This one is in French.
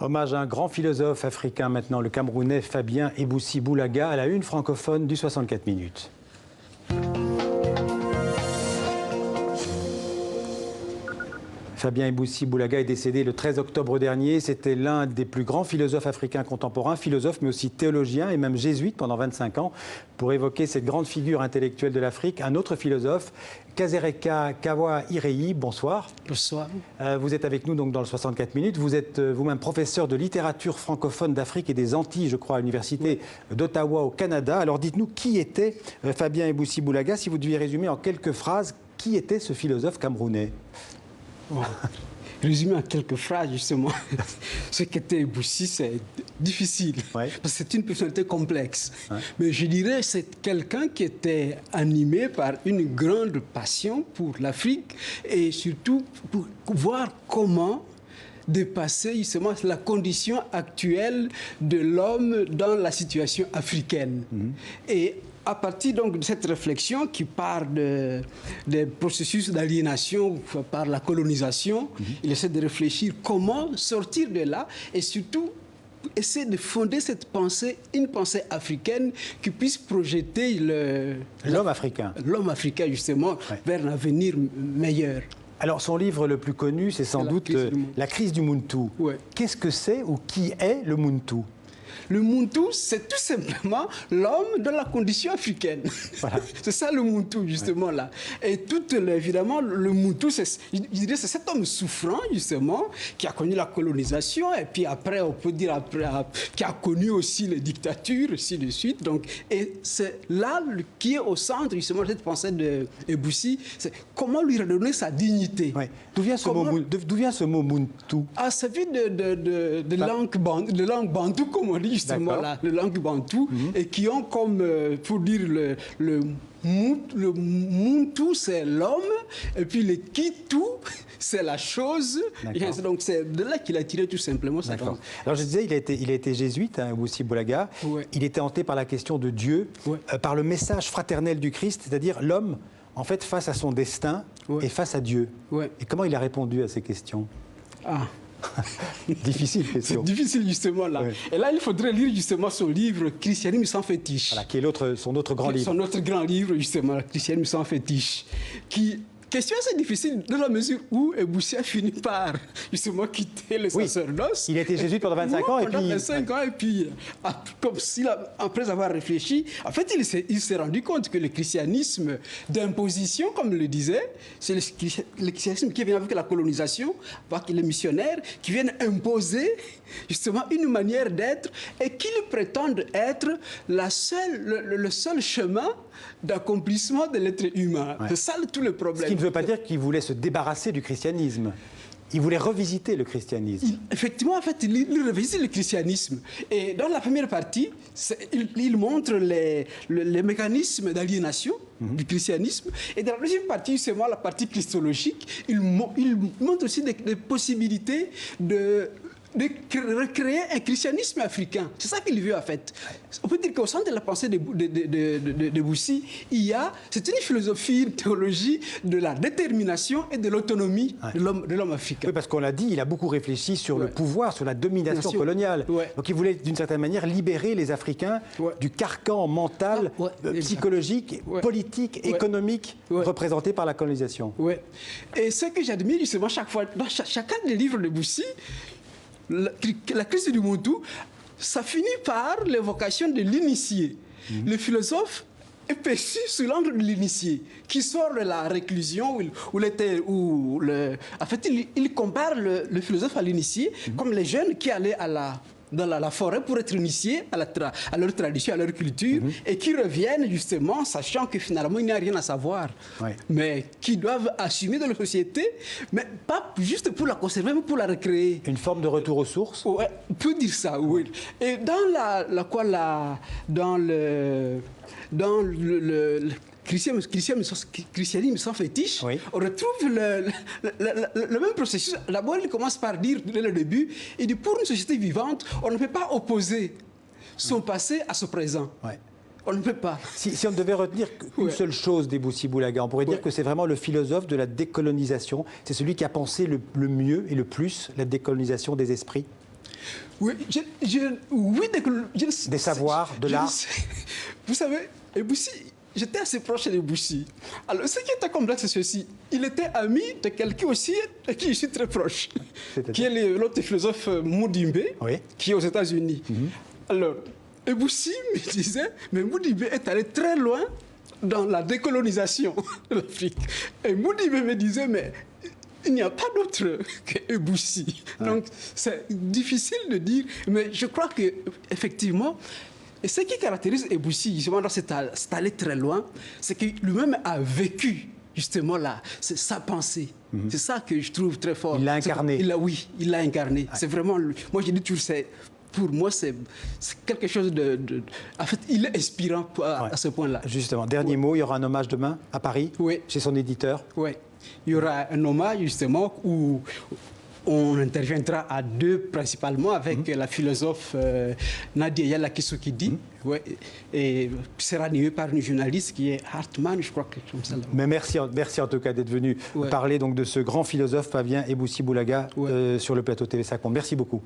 Hommage à un grand philosophe africain maintenant, le Camerounais Fabien Ebousi Boulaga, à la une francophone du 64 minutes. Fabien Ebousi Boulaga est décédé le 13 octobre dernier. C'était l'un des plus grands philosophes africains contemporains, philosophe mais aussi théologien et même jésuite pendant 25 ans. Pour évoquer cette grande figure intellectuelle de l'Afrique, un autre philosophe, Kasereka Kawa-Irei. Bonsoir. Bonsoir. Vous êtes avec nous donc dans le 64 minutes. Vous êtes vous-même professeur de littérature francophone d'Afrique et des Antilles, je crois, à l'université d'Ottawa au Canada. Alors dites-nous, qui était Fabien Ebousi Boulaga? Si vous deviez résumer en quelques phrases, qui était ce philosophe camerounais? Résumer en quelques phrases, justement, ce qu'était Ebousi, c'est difficile, ouais. Parce que c'est une personnalité complexe. Ouais. Mais je dirais que c'est quelqu'un qui était animé par une grande passion pour l'Afrique et surtout pour voir comment dépasser justement la condition actuelle de l'homme dans la situation africaine. Et à partir donc de cette réflexion qui part des processus d'aliénation par la colonisation, il essaie de réfléchir comment sortir de là et surtout essayer de fonder cette pensée, une pensée africaine qui puisse projeter l'homme africain. L'homme africain justement vers un avenir meilleur. Alors son livre le plus connu, c'est sans doute La crise du Muntu. Ouais. Qu'est-ce que c'est ou qui est le Muntu ? Le Muntu, c'est tout simplement l'homme dans la condition africaine. Voilà. C'est ça le Muntu, justement, là. Et tout, évidemment, le Muntu, je dirais, c'est cet homme souffrant, justement, qui a connu la colonisation, et puis après, on peut dire, qui a connu aussi les dictatures, ainsi de suite. Donc, et c'est là qui est au centre, justement, de cette pensée d'Ebousi, c'est comment lui redonner sa dignité. Ouais. D'où vient ce mot Muntu? Ah, ça vient de langue bantou, comme on dit, justement, là, les langues bantou, et qui ont comme, pour dire, le Muntu, c'est l'homme, et puis le Kitu, c'est la chose. Donc, c'est de là qu'il a tiré tout simplement ça. Alors, je disais, il a été jésuite, hein, Ebousi Boulaga. Ouais. Il était hanté par la question de Dieu, par le message fraternel du Christ, c'est-à-dire l'homme, en fait, face à son destin et face à Dieu. Ouais. Et comment il a répondu à ces questions? Difficile question. C'est difficile justement là. Ouais. Et là, il faudrait lire justement son livre Christianisme sans fétiche. Voilà, qui est son autre grand livre. Son autre grand livre justement, Christianisme sans fétiche, qui... Question assez difficile dans la mesure où Ebousi a fini par justement quitter le sacerdoce. Il a été jésuite pendant 25 ans. Pendant 25 ans, et puis, comme après avoir réfléchi, en fait, il s'est rendu compte que le christianisme d'imposition, comme le disait, c'est le christianisme qui vient avec la colonisation, avec les missionnaires, qui viennent imposer justement une manière d'être et qui prétendent être le seul chemin d'accomplissement de l'être humain. Ouais. C'est ça tout le problème. Ce qui ne veut pas dire qu'il voulait se débarrasser du christianisme. Il voulait revisiter le christianisme. Effectivement, en fait, il revisite le christianisme. Et dans la première partie, il montre les mécanismes d'aliénation du christianisme. Et dans la deuxième partie, c'est la partie christologique, il montre aussi des possibilités de recréer un christianisme africain. C'est ça qu'il veut, en fait. On peut dire qu'au centre de la pensée d'Ebousi, c'est une philosophie, une théologie de la détermination et de l'autonomie de l'homme africain. Oui, parce qu'on l'a dit, il a beaucoup réfléchi sur le pouvoir, sur la domination coloniale. Donc il voulait, d'une certaine manière, libérer les Africains du carcan mental, psychologique, politique, économique représenté par la colonisation. Et ce que j'admire, justement, chaque fois, dans chacun des livres d'Ebousi, la crise du Muntu, ça finit par l'évocation de l'initié. Le philosophe est perçu sous l'angle de l'initié, qui sort de la réclusion en fait, il compare le philosophe à l'initié, comme les jeunes qui allaient dans la forêt pour être initiés à leur tradition, à leur culture, et qui reviennent justement, sachant que finalement il n'y a rien à savoir, mais qui doivent assumer dans la société, mais pas juste pour la conserver, mais pour la recréer. Une forme de retour aux sources. Ouais, on peut dire ça, oui. Et dans le christianisme sans fétiche, on retrouve le même processus. D'abord, il commence par dire, dès le début, il dit, pour une société vivante, on ne peut pas opposer son passé à son présent. On ne peut pas. Si on devait retenir une seule chose d'Ebousi Boulaga, on pourrait dire que c'est vraiment le philosophe de la décolonisation. C'est celui qui a pensé le mieux et le plus la décolonisation des esprits. Oui, Des savoirs, de l'art. Vous savez, Eboussi, j'étais assez proche d'Eboussi. Alors, ce qui était complexe, c'est ceci. Il était ami de quelqu'un aussi de qui je suis très proche, qui est l'autre philosophe Mudimbe, oui, qui est aux États-Unis. Alors, Eboussi me disait, mais Mudimbe est allé très loin dans la décolonisation de l'Afrique. Et Mudimbe me disait, mais il n'y a pas d'autre qu'Eboussi. Donc, c'est difficile de dire, mais je crois qu'effectivement, et ce qui caractérise Eboussi, justement, dans cet aller très loin, c'est qu'il lui-même a vécu, justement, là, c'est sa pensée. C'est ça que je trouve très fort. Il l'a incarné. Oui, il l'a incarné. C'est vraiment... Moi, je dis toujours, pour moi, c'est quelque chose de... En fait, il est inspirant à ce point-là. Justement, dernier mot, il y aura un hommage demain à Paris, chez son éditeur. Oui, il y aura un hommage, justement, où on interviendra à deux, principalement, avec la philosophe Nadia Yala Kisukidi, et sera animée par une journaliste qui est Hartmann, je crois que comme ça. Mais merci en tout cas d'être venu parler donc de ce grand philosophe Fabien Eboussi-Boulaga sur le plateau TV5 Monde. Merci beaucoup.